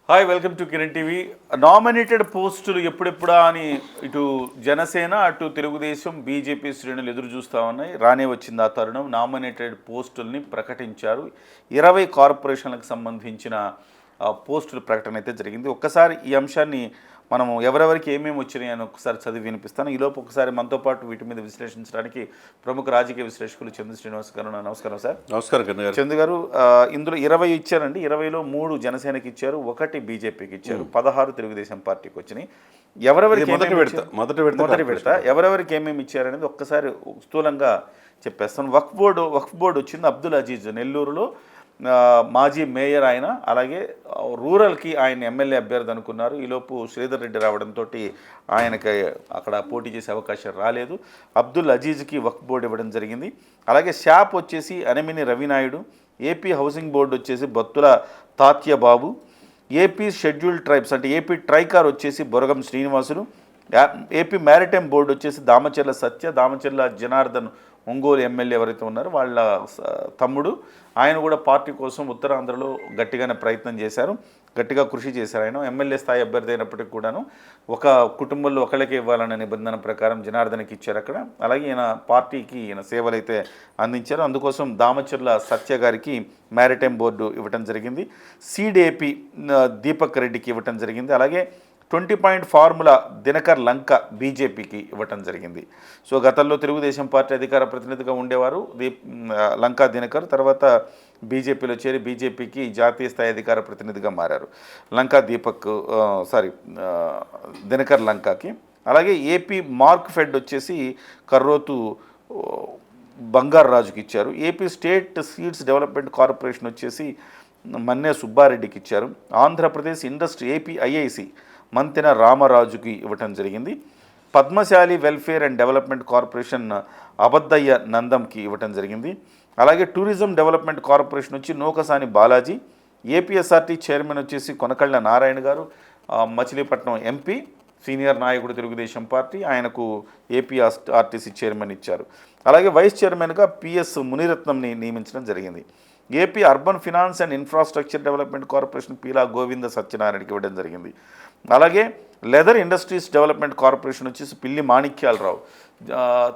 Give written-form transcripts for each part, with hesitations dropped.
Hi, welcome to Kiran TV. Nominated పోస్టులు ఎప్పుడెప్పుడా అని ఇటు జనసేన అటు తెలుగుదేశం బీజేపీ శ్రేణులు ఎదురు చూస్తూ ఉన్నాయి. రానే వచ్చింది ఆ తరుణం. నామినేటెడ్ పోస్టుల్ని ప్రకటించారు. 20 కార్పొరేషన్లకు సంబంధించిన పోస్టుల ప్రకటన అయితే జరిగింది. ఒక్కసారి ఈ అంశాన్ని మనము ఎవరెవరికి ఏమేమి వచ్చినాయి అని ఒకసారి చదివి వినిపిస్తాను. ఈలోపు ఒకసారి మనతో పాటు వీటి మీద విశ్లేషించడానికి ప్రముఖ రాజకీయ విశ్లేషకులు చందు శ్రీనివాస్ గారు. నమస్కారం సార్. నమస్కారం కన్న గారు. చందు గారు, ఇందులో 20 ఇచ్చారండి. 20లో 3 జనసేనకి ఇచ్చారు, 1 బీజేపీకి ఇచ్చారు, 16 తెలుగుదేశం పార్టీకి వచ్చినాయి. ఎవరెవరికి మొదటి విడత ఎవరెవరికి ఏమేమి ఇచ్చారనేది ఒక్కసారి స్థూలంగా చెప్పేస్తాను. వక్ఫ్ బోర్డు వచ్చింది. అబ్దుల్ అజీజ్ నెల్లూరులో మాజీ మేయర్ ఆయన, అలాగే రూరల్కి ఆయన ఎమ్మెల్యే అభ్యర్థి అనుకున్నారు. ఈలోపు శ్రీధర్ రెడ్డి రావడంతో ఆయనకి అక్కడ పోటీ చేసే అవకాశం రాలేదు. అబ్దుల్ అజీజ్కి వక్ఫ్ బోర్డు ఇవ్వడం జరిగింది. అలాగే షాప్ వచ్చేసి అనమిని రవినాయుడు, ఏపీ హౌసింగ్ బోర్డు వచ్చేసి బత్తుల తాత్యబాబు, ఏపీ షెడ్యూల్డ్ ట్రైబ్స్ అంటే ఏపీ ట్రైకార్ వచ్చేసి Boragam Srinivasulu, AP maritime board వచ్చేసి దామచర్ల సత్య, దామచర్ల జనార్దన్ ఒంగోలు ఎమ్మెల్యే ఎవరైతే ఉన్నారో వాళ్ళ తమ్ముడు. ఆయన కూడా పార్టీ కోసం ఉత్తరాంధ్రలో గట్టిగానే ప్రయత్నం చేశారు, గట్టిగా కృషి చేశారు. ఆయన ఎమ్మెల్యే స్థాయి అభ్యర్థి అయినప్పటికీ కూడాను ఒక కుటుంబంలో ఒకళ్ళకే ఇవ్వాలనే నిబంధన ప్రకారం జనార్దన్కి ఇచ్చారు అక్కడ. అలాగే ఈయన పార్టీకి ఈయన సేవలు అయితే అందించారు. అందుకోసం దామచర్ల సత్య గారికి మ్యారిటైమ్ బోర్డు ఇవ్వటం జరిగింది. సీడేపీ దీపక్ రెడ్డికి ఇవ్వటం జరిగింది. అలాగే 20 పాయింట్ ఫార్ములా దినకర్ లంక బీజేపీకి ఇవ్వటం జరిగింది. సో గతంలో తెలుగుదేశం పార్టీ అధికార ప్రతినిధిగా ఉండేవారు లంకా దినకర్. తర్వాత బీజేపీలో చేరి బీజేపీకి జాతీయ స్థాయి అధికార ప్రతినిధిగా మారారు లంకా దినకర్ లంకాకి. అలాగే ఏపీ మార్క్ ఫెడ్ వచ్చేసి కర్రోతు బంగారు రాజుకి ఇచ్చారు. AP state seeds development corporation వచ్చేసి మన్నే సుబ్బారెడ్డికి ఇచ్చారు. Andhra Pradesh industry AP IIC Mantena రామరాజుకి ఇవ్వటం జరిగింది. Padmashali welfare and development corporation Abaddayya నందంకి ఇవ్వటం జరిగింది. అలాగే టూరిజం డెవలప్మెంట్ కార్పొరేషన్ వచ్చి నూకసాని బాలాజీ, ఏపీఎస్ఆర్టీ చైర్మన్ వచ్చేసి కొనకళ్ళ నారాయణ గారు, మచిలీపట్నం ఎంపీ, సీనియర్ నాయకుడు తెలుగుదేశం పార్టీ, ఆయనకు ఏపీఆర్టీసీ చైర్మన్ ఇచ్చారు. అలాగే వైస్ చైర్మన్గా పిఎస్ మునిరత్నంని నియమించడం జరిగింది. AP urban finance and infrastructure development corporation Peela Govinda సత్యనారాయణకి ఇవ్వడం జరిగింది. అలాగే లెదర్ ఇండస్ట్రీస్ డెవలప్మెంట్ కార్పొరేషన్ వచ్చేసి పిల్లి మాణిక్యాలరావు,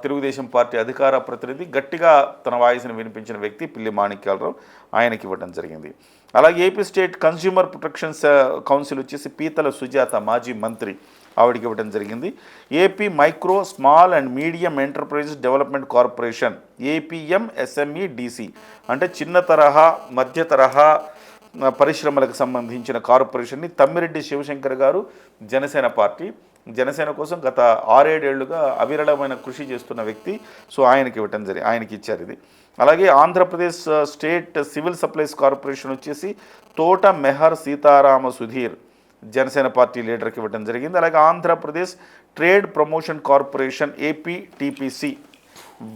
తెలుగుదేశం పార్టీ అధికార ప్రతినిధి, గట్టిగా తన వాయిస్ని వినిపించిన వ్యక్తి పిల్లి మాణిక్యాలరావు, ఆయనకి ఇవ్వడం జరిగింది. అలాగే AP state consumer protection council వచ్చేసి పీతల సుజాత మాజీ మంత్రి, ఆవిడికి ఇవ్వడం జరిగింది. AP micro small and medium enterprises development corporation APMSMEDC అంటే చిన్న తరహా మధ్య తరహా పరిశ్రమలకు సంబంధించిన కార్పొరేషన్ని తమ్మిరెడ్డి శివశంకర్ గారు జనసేన పార్టీ, జనసేన కోసం గత 6-7 ఏళ్లుగా అవిరళమైన కృషి చేస్తున్న వ్యక్తి. సో ఆయనకి ఆయనకి ఇచ్చారు ఇది. అలాగే Andhra Pradesh state civil supplies corporation వచ్చేసి తోట మెహర్ సీతారామ సుధీర్ జనసేన పార్టీ లీడర్కి ఇవ్వడం జరిగింది. అలాగే ఆంధ్రప్రదేశ్ ట్రేడ్ ప్రమోషన్ కార్పొరేషన్ ఏపీటీపీసీ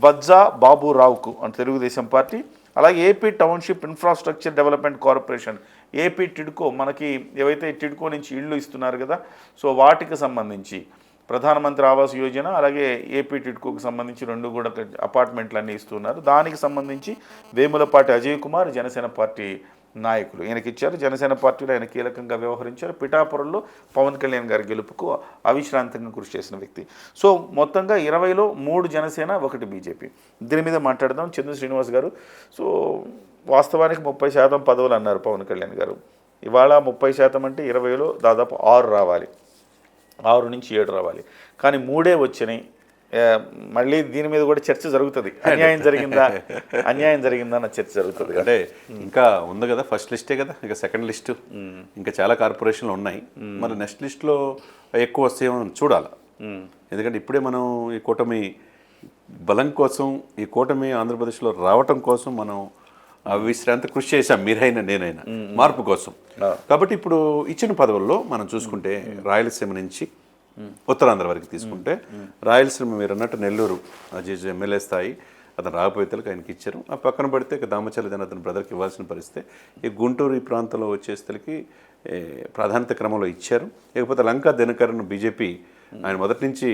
వజ్జా బాబురావుకు అంటే తెలుగుదేశం పార్టీ. అలాగే AP township infrastructure development corporation AP TIDCO, మనకి ఏవైతే టిడ్కో నుంచి ఇళ్ళు ఇస్తున్నారు కదా, సో వాటికి సంబంధించి ప్రధానమంత్రి ఆవాస్ యోజన, అలాగే ఏపీ టిడ్కోకి సంబంధించి 2 కూడా అపార్ట్మెంట్లు అన్నీ ఇస్తున్నారు. దానికి సంబంధించి వేములపాటి అజయ్ కుమార్ జనసేన పార్టీ నాయకులు ఈయనకి ఇచ్చారు. జనసేన పార్టీలో ఆయన కీలకంగా వ్యవహరించారు. పిఠాపురంలో పవన్ కళ్యాణ్ గారి గెలుపుకు అవిశ్రాంతంగా కృషి చేసిన వ్యక్తి. సో మొత్తంగా 20లో 3 జనసేన, 1 బీజేపీ. దీని మీద మాట్లాడదాం. చంద్ర శ్రీనివాస్ గారు, సో వాస్తవానికి 30% పదవులు అన్నారు పవన్ కళ్యాణ్ గారు. ఇవాళ 30% అంటే 20లో దాదాపు 6 రావాలి, 6 నుంచి 7 రావాలి. కానీ 3 వచ్చినాయి. మళ్ళీ దీని మీద కూడా చర్చ జరుగుతుంది. అన్యాయం జరిగిందా అన్న చర్చ జరుగుతుంది. అంటే ఇంకా ఉంది కదా, ఫస్ట్ లిస్టే కదా, ఇక సెకండ్ లిస్టు, ఇంకా చాలా కార్పొరేషన్లు ఉన్నాయి. మరి నెక్స్ట్ లిస్ట్లో ఎక్కువ వస్తాయేమో చూడాలి. ఎందుకంటే ఇప్పుడే మనం ఈ కూటమి బలం కోసం, ఈ కూటమి ఆంధ్రప్రదేశ్లో రావటం కోసం మనం విశ్రాంతి కృషి చేశాం, మీరైనా నేనైనా, మార్పు కోసం. కాబట్టి ఇప్పుడు ఇచ్చిన పదవుల్లో మనం చూసుకుంటే రాయలసీమ నుంచి ఉత్తరాంధ్ర వరకు తీసుకుంటే రాయలసీమ మీరు అన్నట్టు నెల్లూరు అజీజ్ ఎమ్మెల్యే స్థాయి, అతను రాకపోయేతలకు ఆయనకి ఇచ్చారు. ఆ పక్కన పడితే దామచర్ల జనార్దన్ బ్రదర్కి ఇవ్వాల్సిన పరిస్థితి. ఈ గుంటూరు ఈ ప్రాంతంలో వచ్చేసరికి ప్రాధాన్యత క్రమంలో ఇచ్చారు. లేకపోతే లంకా దినకరన్ బీజేపీ, ఆయన మొదటి నుంచి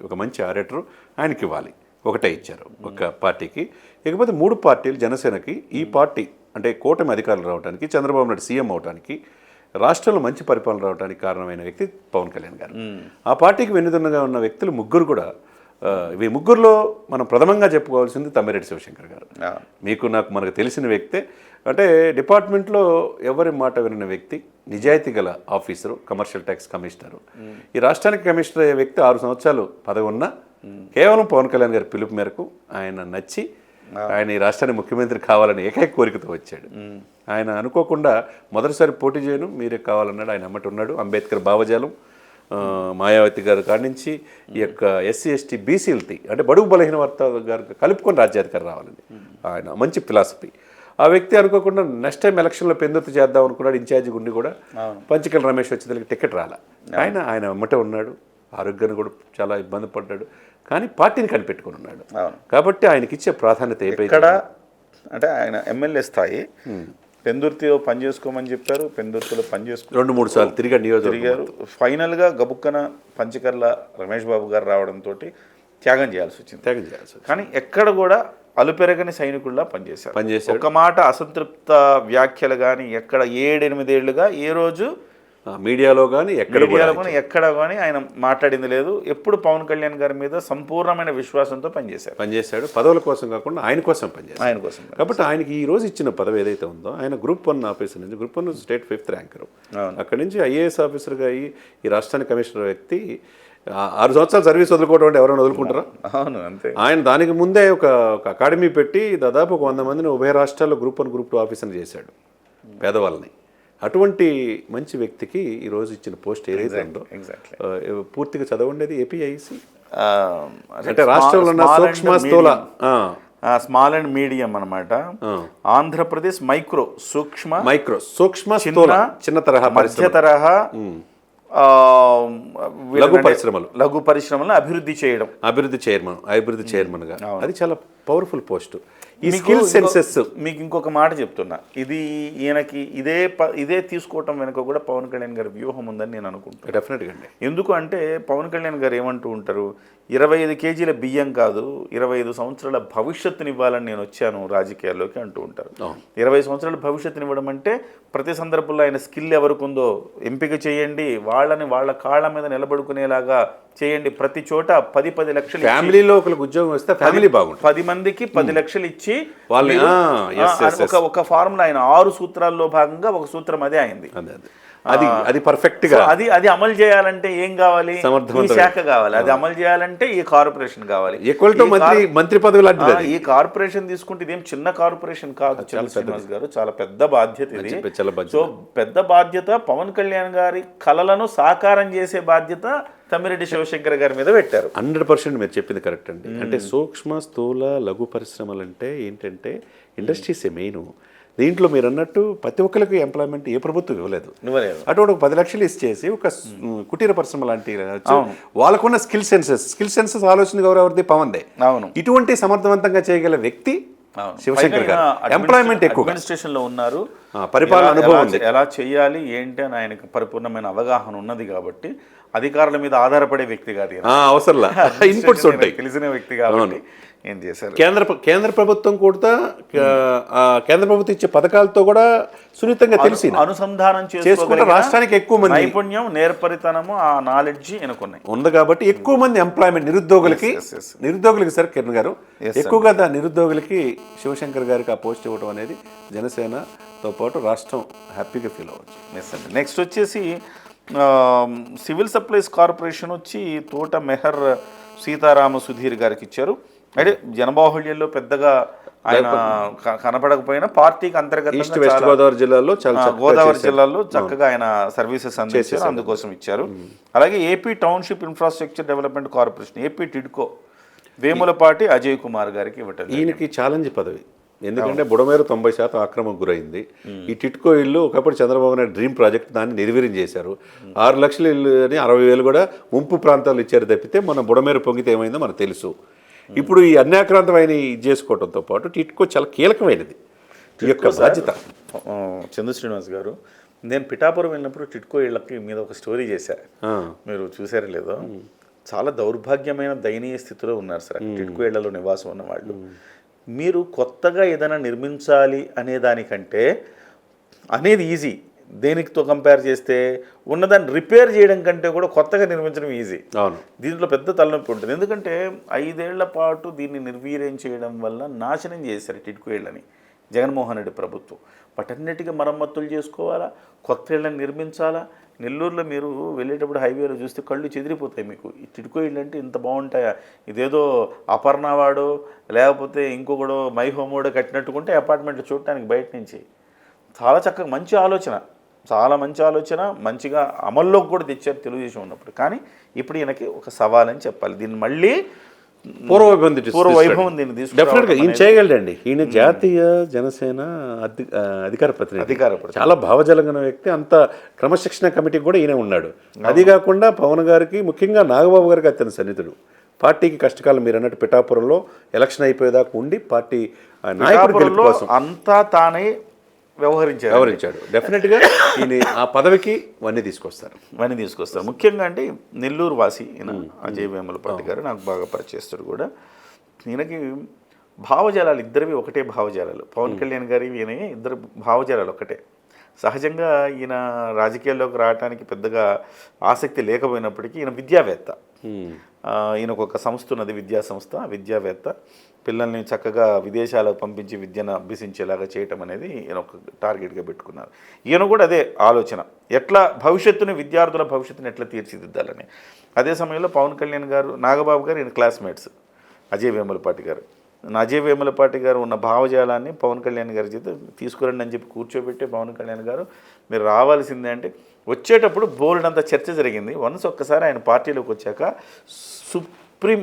ఒక మంచి ఆరేటరు, ఆయనకి ఇవ్వాలి. 1 ఇచ్చారు ఒక పార్టీకి. ఇకపోతే 3 పార్టీలు జనసేనకి, ఈ పార్టీ అంటే కూటమి అధికారులు రావడానికి, చంద్రబాబు నాయుడు సీఎం అవడానికి రాష్ట్రంలో మంచి పరిపాలన రావడానికి కారణమైన వ్యక్తి పవన్ కళ్యాణ్ గారు. ఆ పార్టీకి వెన్నుదన్నుగా ఉన్న వ్యక్తులు ముగ్గురు కూడా ఈ ముగ్గురులో మనం ప్రథమంగా చెప్పుకోవాల్సింది తమ్మిరెడ్డి శివశంకర్ గారు. మనకు తెలిసిన వ్యక్తే. అంటే డిపార్ట్మెంట్లో ఎవరి మాట వినిన వ్యక్తి, నిజాయితీ గల ఆఫీసరు, కమర్షియల్ ట్యాక్స్ కమిషనరు. ఈ రాష్ట్రానికి కమిషనర్ అయ్యే వ్యక్తి 6 సంవత్సరాలు పదవి ఉన్నా కేవలం పవన్ కళ్యాణ్ గారి పిలుపు మేరకు ఆయన నచ్చి ఆయన ఈ రాష్ట్రానికి ముఖ్యమంత్రి కావాలని ఏకైక కోరికతో వచ్చాడు. ఆయన అనుకోకుండా మొదటిసారి పోటీ చేయను, మీరే కావాలన్నాడు. ఆయన అమ్మటి ఉన్నాడు. అంబేద్కర్ భావజాలం, మాయావతి గారు కాడి నుంచి ఈ యొక్క ఎస్సీ ఎస్టీ బీసీలకి అంటే బడుగు బలహీన వర్గాల గారు కలుపుకొని రాజ్యాధికారం రావాలని ఆయన మంచి ఫిలాసఫీ. ఆ వ్యక్తి అనుకోకుండా నెక్స్ట్ టైం ఎలక్షన్లో పెందుతు చేద్దాం అనుకున్నాడు. ఇన్ఛార్జి గుండి కూడా పంచకల్ రమేష్ వచ్చేదానికి టికెట్ రాలా. ఆయన అమ్మటే ఉన్నాడు. ఆరోగ్యాన్ని కూడా చాలా ఇబ్బంది పడ్డాడు. కానీ పార్టీని కనిపెట్టుకుని ఉన్నాడు. కాబట్టి ఆయనకి ఇచ్చే ప్రాధాన్యత ఇక్కడ అంటే ఆయన ఎమ్మెల్యే స్థాయి పెందుర్తిలో పనిచేసుకోమని చెప్పారు. పెందుర్తిలో పనిచేసుకు 2-3 సార్లు తిరిగారు. ఫైనల్గా గబుక్కన పంచకర్ల రమేష్ బాబు గారు రావడంతో త్యాగం చేయాల్సి వచ్చింది. కానీ ఎక్కడ కూడా అలుపెరగని సైనికుల్లా పనిచేశారు. ఒక మాట అసంతృప్త వ్యాఖ్యలు కానీ ఎక్కడ 7-8 ఏళ్లుగా ఏ రోజు మీడియాలో కానీ ఎక్కడ కానీ ఆయన మాట్లాడింది లేదు. ఎప్పుడు పవన్ కళ్యాణ్ గారి మీద సంపూర్ణమైన విశ్వాసంతో పనిచేశాడు. పదవుల కోసం కాకుండా ఆయన కోసం పనిచేశాడు. కాబట్టి ఆయనకి ఈ రోజు ఇచ్చిన పదవి ఏదైతే ఉందో, ఆయన గ్రూప్ 1 ఆఫీసర్ నుంచి, గ్రూప్ 1 స్టేట్ 5th ర్యాంకర్, అక్కడి నుంచి ఐఏఎస్ ఆఫీసర్గా అయ్యి ఈ రాష్ట్రానికి కమిషనర్ వ్యక్తి 6 సంవత్సరాలు సర్వీస్ వదులుకోవడం అంటే ఎవరైనా వదులుకుంటారా? అవును, అంతే. ఆయన దానికి ముందే ఒక అకాడమీ పెట్టి దాదాపు 100 మందిని ఉభయ రాష్ట్రాల్లో గ్రూప్ 1 గ్రూప్ 2 ఆఫీసర్ని చేశాడు, పేదవాళ్ళని. అటువంటి మంచి వ్యక్తికి ఈరోజు ఇచ్చిన పోస్ట్ ఏదైతే ఉందో, పూర్తిగా చదవండి ఏపీఐసి అంటే రాష్ట్రంలో ఉన్న సూక్ష్మ స్థూల స్మాల్ అండ్ మీడియం అన్నమాట. ఆంధ్రప్రదేశ్ సూక్ష్మ చిన్న తరహా మధ్య తరహా లఘు పరిశ్రమలను అభివృద్ధి చైర్మన్ గా అది చాలా పవర్ఫుల్ పోస్ట్. ఈ స్కిల్ సెన్సెస్ మీకు ఇంకొక మాట చెప్తున్నా, ఈయనకి ఇదే తీసుకోవటం వెనుక కూడా పవన్ కళ్యాణ్ గారి వ్యూహం ఉందని నేను అనుకుంటున్నాను. డెఫినెట్గా అండి. ఎందుకు అంటే పవన్ కళ్యాణ్ గారు ఏమంటూ ఉంటారు, 25 కేజీల బియ్యం కాదు 25 సంవత్సరాల భవిష్యత్తుని ఇవ్వాలని నేను వచ్చాను రాజకీయాల్లోకి అంటూ ఉంటారు. 20 సంవత్సరాల భవిష్యత్తుని ఇవ్వడం అంటే ప్రతి సందర్భంలో ఆయన స్కిల్ ఎవరికి ఉందో ఎంపిక చేయండి, వాళ్ళని వాళ్ళ కాళ్ళ మీద నిలబడుకునేలాగా చేయండి. ప్రతి చోట 10 లక్షలు ఫ్యామిలీలో ఒకరికి ఉద్యోగం వస్తే ఫ్యామిలీ బాగుంటుంది. 10 మందికి 10 లక్షలు ఇచ్చి ఒక ఫార్ములా ఆయన 6 సూత్రాల్లో భాగంగా ఒక సూత్రం అదే అయింది. అది పర్ఫెక్ట్ గా అది అమలు చేయాలంటే ఏం కావాలి? ఈ శాఖ కావాలి. అది అమలు చేయాలంటే ఈ కార్పొరేషన్ కావాలి. మంత్రి పదవి లాంటిది. ఈ కార్పొరేషన్ తీసుకుంటే ఇదేం చిన్న కార్పొరేషన్ కాదు శ్రీనివాస్ గారు, చాలా పెద్ద బాధ్యత ఇది. సో పెద్ద బాధ్యత, పవన్ కళ్యాణ్ గారి కలలను సాకారం చేసే బాధ్యత తమ్మిరెడ్డి శివశంకర్ గారి మీద పెట్టారు. 100% మీరు చెప్పింది కరెక్ట్ అండి. అంటే సూక్ష్మ స్థూల లఘు పరిశ్రమలు అంటే ఏంటంటే ఇండస్ట్రీస్ మెయిన్. దీంట్లో మీరు అన్నట్టు ప్రతి ఒక్కరికి ఎంప్లాయ్మెంట్ ఏ ప్రభుత్వం ఇవ్వలేదు. అటువంటి 10 లక్షలు ఇచ్చేసి ఒక కుటీర పరిశ్రమ లాంటి వాళ్ళకున్న స్కిల్ సెన్సెస్ ఆలోచన ఎవరిది? పవన్దే. ఇటువంటి సమర్థవంతంగా చేయగల వ్యక్తి శివశంకర్ గారు. ఎంప్లాయ్మెంట్ ఎక్కువ, అడ్మినిస్ట్రేషన్ లో ఉన్నారు, పరిపాలన అనుభవం ఉంది, ఎలా చేయాలి ఏంటి అని ఆయనకు పరిపూర్ణమైన అవగాహన ఉన్నది. కాబట్టి అధికారుల మీద ఆధారపడే వ్యక్తి కాదు, అవసరంలా ఇన్పుట్స్ ఉంటాయి, తెలిసిన వ్యక్తి కాబట్టి ఏం చేశారు. కేంద్ర ప్రభుత్వం కూడా కేంద్ర ప్రభుత్వం ఇచ్చే పథకాలతో కూడా సున్నితంగా తెలిసి అనుసంధానం చేసుకుంటే రాష్ట్రానికి ఎక్కువ మంది నైపుణ్యం, నేర్పరితనము, ఆ నాలెడ్జ్ ఉంది. కాబట్టి ఎక్కువ మంది ఎంప్లాయ్మెంట్ నిరుద్యోగులకి సార్ కిరణ్ గారు ఎక్కువగా నిరుద్యోగులకి శివశంకర్ గారికి ఆ పోస్ట్ ఇవ్వడం అనేది జనసేనతో పాటు రాష్ట్రం హ్యాపీగా ఫీల్ అవ్వచ్చు. నెక్స్ట్ వచ్చేసి సివిల్ సప్లైస్ కార్పొరేషన్ వచ్చి తోట మెహర్ సీతారామ సుధీర్ గారికి ఇచ్చారు. అంటే జనబాహుళ్యంలో పెద్దగా ఆయన కనపడకపోయినా పార్టీకి అంతర్గతంగా గోదావరి జిల్లాలో చక్కగా ఆయన సర్వీసెస్ అందించారు, అందుకోసం ఇచ్చారు. అలాగే AP township infrastructure development corporation AP TIDCO Vemulapati Ajay Kumar గారికి ఇవ్వటం. ఈయనకి ఛాలెంజ్ పదవి, ఎందుకంటే బుడమేరు 90% ఆక్రమణకు గురైంది. ఈ టిట్కో ఇల్లు ఒకప్పుడు చంద్రబాబు నాయుడు డ్రీమ్ ప్రాజెక్ట్, దాన్ని నిర్వీర్యం చేశారు. 6 లక్షల ఇల్లు అని 60,000 కూడా ముంపు ప్రాంతాలు ఇచ్చారు తప్పితే మన బుడమేరు పొంగితే ఏమైందో మనకు తెలుసు. ఇప్పుడు ఈ అన్యాక్రాంతమైన ఇది చేసుకోవడంతో పాటు టిట్కో చాలా కీలకమైనది ఈ యొక్క బాధ్యత. చందు శ్రీనివాస్ గారు, నేను పిఠాపురం వెళ్ళినప్పుడు టిట్కో ఇళ్ళకి మీద ఒక స్టోరీ చేశాను, మీరు చూసారో లేదో. చాలా దౌర్భాగ్యమైన దయనీయ స్థితిలో ఉన్నారు సార్ టిట్కో ఇళ్లలో నివాసం ఉన్న వాళ్ళు. మీరు కొత్తగా ఏదైనా నిర్మించాలి అనే దానికంటే అనేది ఈజీ, దేనికితో కంపేర్ చేస్తే ఉన్నదాన్ని రిపేర్ చేయడం కంటే కూడా కొత్తగా నిర్మించడం ఈజీ. అవును, దీంట్లో పెద్ద తలనొప్పి ఉంటుంది. ఎందుకంటే 5 ఏళ్ల పాటు దీన్ని నిర్వీర్యం చేయడం వల్ల నాశనం చేశారు టిడ్కో ఇళ్ళని జగన్మోహన్ రెడ్డి ప్రభుత్వం. వాటన్నిటికీ మరమ్మతులు చేసుకోవాలా, కొత్త ఇళ్ళని నిర్మించాలా. నెల్లూరులో మీరు వెళ్ళేటప్పుడు హైవేలో చూస్తే కళ్ళు చెదిరిపోతాయి మీకు. ఈ టిడ్కో ఇళ్ళు అంటే ఇంత బాగుంటాయా, ఇదేదో అపర్ణవాడో లేకపోతే ఇంకొకడో మై హోమోడో కట్టినట్టుకుంటే అపార్ట్మెంట్లు చూడటానికి బయట నుంచి. చాలా చక్కగా మంచి ఆలోచన, చాలా మంచి ఆలోచన, మంచిగా అమల్లోకి కూడా తెచ్చారు తెలుగుదేశం ఉన్నప్పుడు. కానీ ఇప్పుడు ఈయనకి ఒక సవాల్ అని చెప్పాలి. దీన్ని మళ్ళీ పూర్వవైభవం దీన్ని డెఫినెట్గా ఈయన చేయగలడండి. ఈయన జాతీయ జనసేన అధికార ప్రతినిధి, చాలా భావజలంగా వ్యక్తి. అంత క్రమశిక్షణ కమిటీ కూడా ఈయన ఉన్నాడు. అది కాకుండా పవన్ గారికి, ముఖ్యంగా నాగబాబు గారికి అతని సన్నిహితుడు. పార్టీకి కష్టకాలం మీరు అన్నట్టు పిఠాపురంలో ఎలక్షన్ అయిపోయేదాకా ఉండి పార్టీ నాయకుడి గెలుపు కోసం అంతా తానే వ్యవహరించాడు. డెఫినెట్గా ఈయన ఆ పదవికి వన్నీ తీసుకొస్తారు. ముఖ్యంగా అంటే నెల్లూరు వాసి ఈయన అజయ్ వేములపాటి గారు నాకు బాగా పరిచయస్తుడు కూడా. ఈయనకి భావజాలాలు ఇద్దరివి ఒకటే భావజాలాలు. పవన్ కళ్యాణ్ గారి ఈయన ఇద్దరు భావజాలాలు ఒకటే. సహజంగా ఈయన రాజకీయాల్లోకి రావడానికి పెద్దగా ఆసక్తి లేకపోయినప్పటికీ ఈయన విద్యావేత్త. ఈయనకు ఒక సంస్థ ఉన్నది, విద్యా సంస్థ. విద్యావేత్త, పిల్లల్ని చక్కగా విదేశాలకు పంపించి విద్యను అభ్యసించేలాగా చేయటం అనేది ఈయన ఒక టార్గెట్గా పెట్టుకున్నారు. ఈయన కూడా అదే ఆలోచన, ఎట్లా భవిష్యత్తుని, విద్యార్థుల భవిష్యత్తుని ఎట్లా తీర్చిదిద్దాలని. అదే సమయంలో పవన్ కళ్యాణ్ గారు, నాగబాబు గారు ఈయన క్లాస్మేట్స్. అజయ్ వేములపాటి గారు, అజయ్ వేములపాటి గారు ఉన్న భావజాలాన్ని పవన్ కళ్యాణ్ గారి చేత తీసుకురండి అని చెప్పి కూర్చోబెట్టే పవన్ కళ్యాణ్ గారు మీరు రావాల్సిందే అంటే, వచ్చేటప్పుడు బోల్డ్ అంత చర్చ జరిగింది. వన్స్ ఒక్కసారి ఆయన పార్టీలోకి వచ్చాక సుప్రీం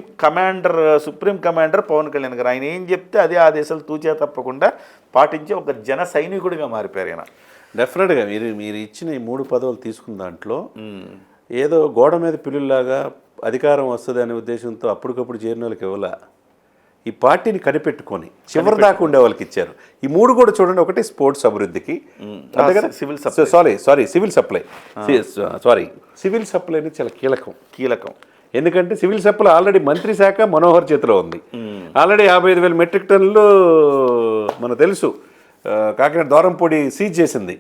కమాండర్ పవన్ కళ్యాణ్ గారు, ఆయన ఏం చెప్తే అదే ఆదేశాలు తూచా తప్పకుండా పాటించి ఒక జన సైనికుడిగా మారిపోయారు ఆయన. డెఫినెట్గా మీరు ఇచ్చిన ఈ 3 పదవులు తీసుకున్న దాంట్లో ఏదో గోడ మీద పిల్లుల్లాగా అధికారం వస్తుంది అనే ఉద్దేశంతో అప్పటికప్పుడు చేరిన వాళ్ళకి ఇవ్వాల, ఈ పార్టీని కనిపెట్టుకొని చివరి దాకా ఉండే వాళ్ళకి ఇచ్చారు. ఈ 3 కూడా చూడండి. ఒకటి స్పోర్ట్స్ అభివృద్ధికి, సివిల్ సప్లై అనేది చాలా కీలకం. ఎందుకంటే సివిల్ సప్లై ఆల్రెడీ మంత్రి శాఖ మనోహర్ చేతిలో ఉంది. ఆల్రెడీ 55,000 మెట్రిక్ టన్నులు మనకు తెలుసు కాకినాడ దూరంపూడి సీజ్ చేసింది.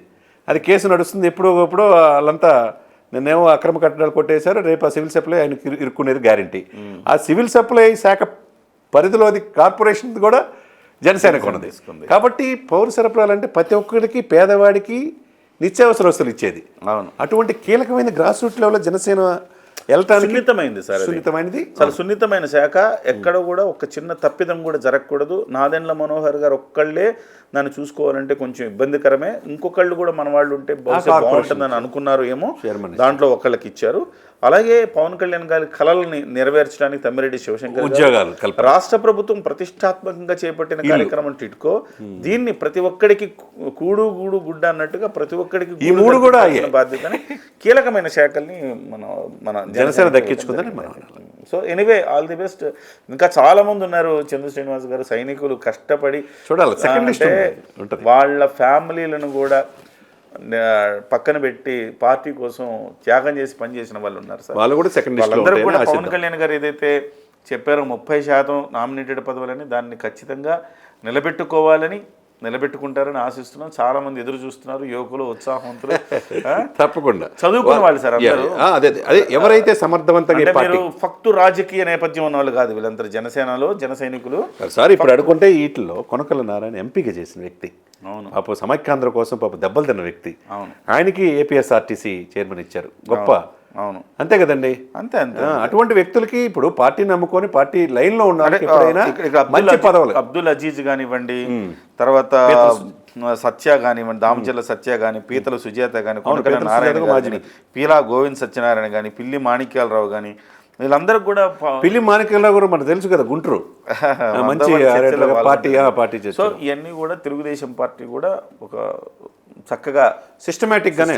అది కేసు నడుస్తుంది. ఎప్పుడో వాళ్ళంతా నిన్నేమో అక్రమ కట్టడాలు కొట్టేశారు, రేపు ఆ సివిల్ సప్లై ఆయన ఇరుక్కునేది గ్యారంటీ. ఆ సివిల్ సప్లై శాఖ పరిధిలో అది కార్పొరేషన్ కూడా జనసేనకు ఉన్నది. కాబట్టి పౌర సరఫరాలు అంటే ప్రతి ఒక్కరికి, పేదవాడికి నిత్యావసర వస్తువులు ఇచ్చేది. అవును, అటువంటి కీలకమైన గ్రాస్ రూట్ లెవెల్లో జనసేన సున్నితమైంది సార్, చాలా సున్నితమైన శాఖ. ఎక్కడ కూడా ఒక చిన్న తప్పిదం కూడా జరగకూడదు. నాదెండ్ల మనోహర్ గారు ఒక్కళ్ళే దాన్ని చూసుకోవాలంటే కొంచెం ఇబ్బందికరమే. ఇంకొకళ్ళు కూడా మన వాళ్ళు ఉంటే బహుశా బాగుంటుందని అనుకున్నారు ఏమో, దాంట్లో ఒకళ్ళకి ఇచ్చారు. అలాగే పవన్ కళ్యాణ్ గారి కళల్ని నెరవేర్చడానికి తమ్మిరెడ్డి శివశంకర్ ఉద్యోగాలు రాష్ట్ర ప్రభుత్వం ప్రతిష్టాత్మకంగా చేపట్టిన కార్యక్రమం టిడ్కో. దీన్ని ప్రతి ఒక్కడికి కూడు గుడ్డ అన్నట్టుగా ప్రతి ఒక్కడికి ఈ 3 కూడా బాధ్యతని కీలకమైన శాఖల్ని మన జనసేన దక్కించుకుందని. So anyway, all the best. ఇంకా చాలా మంది ఉన్నారు. చంద్ర శ్రీనివాస్ గారు, సైనికులు కష్టపడి చూడాలి. వాళ్ళ ఫ్యామిలీలను కూడా పక్కన పెట్టి పార్టీ కోసం త్యాగం చేసి పనిచేసిన వాళ్ళు ఉన్నారు సార్. వాళ్ళు కూడా సెకండ్ వాళ్ళందరూ కూడా పవన్ కళ్యాణ్ గారు ఏదైతే చెప్పారో 30% నామినేటెడ్ పదవులని, దాన్ని ఖచ్చితంగా నిలబెట్టుకుంటారని ఆశిస్తున్నాం. చాలా మంది ఎదురు చూస్తున్నారు, యువకులు, ఉత్సాహవంతులు, తప్పకుండా చదువుకున్న వాళ్ళు సార్ అందరూ. అదే ఎవరైతే సమర్థవంతంగా, మీరు ఫక్తు రాజకీయ నేపథ్యం ఉన్న వాళ్ళు కాదు వీళ్ళందరూ. జనసేనలో జన సైనికులు సార్. ఇప్పుడు అడుగుంటే వీటిలో కొనకల నారాయణ ఎంపీగా చేసిన వ్యక్తి, అవును, పాప సమైక్యాంధ్ర కోసం పాప దెబ్బలు తిన్న వ్యక్తి. అవును, ఆయనకి ఏపీఎస్ఆర్టీసీ చైర్మన్ ఇచ్చారు. గొప్ప. అవును, అంతే కదండి. అంతే. అటువంటి వ్యక్తులకి ఇప్పుడు పార్టీని నమ్ముకొని పార్టీ లైన్ లో ఉండాలి. అబ్దుల్ అజీజ్ కానివ్వండి, తర్వాత సత్య కానివ్వండి, దామచర్ల సత్య కానీ, పీతల సుజాత కానీ, కొనకల నారాయణ కానీ, పీలా గోవింద్ సత్యనారాయణ కానీ, పిల్లి మాణిక్యాలరావు కానీ, వీళ్ళందరూ కూడా. పిల్లి మాణిక్యాలరావు కూడా మనకు తెలుసు కదా, గుంటూరు మంచి పార్టీ. సో ఇవన్నీ కూడా తెలుగుదేశం పార్టీ కూడా ఒక చక్కగా సిస్టమేటిక్గానే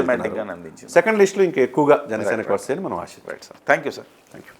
అందించింది. సెకండ్ లిస్టులో ఇంకా ఎక్కువగా జనసేనకు వస్తే మనం ఆశిస్తాం. Thank you sir. Thank you.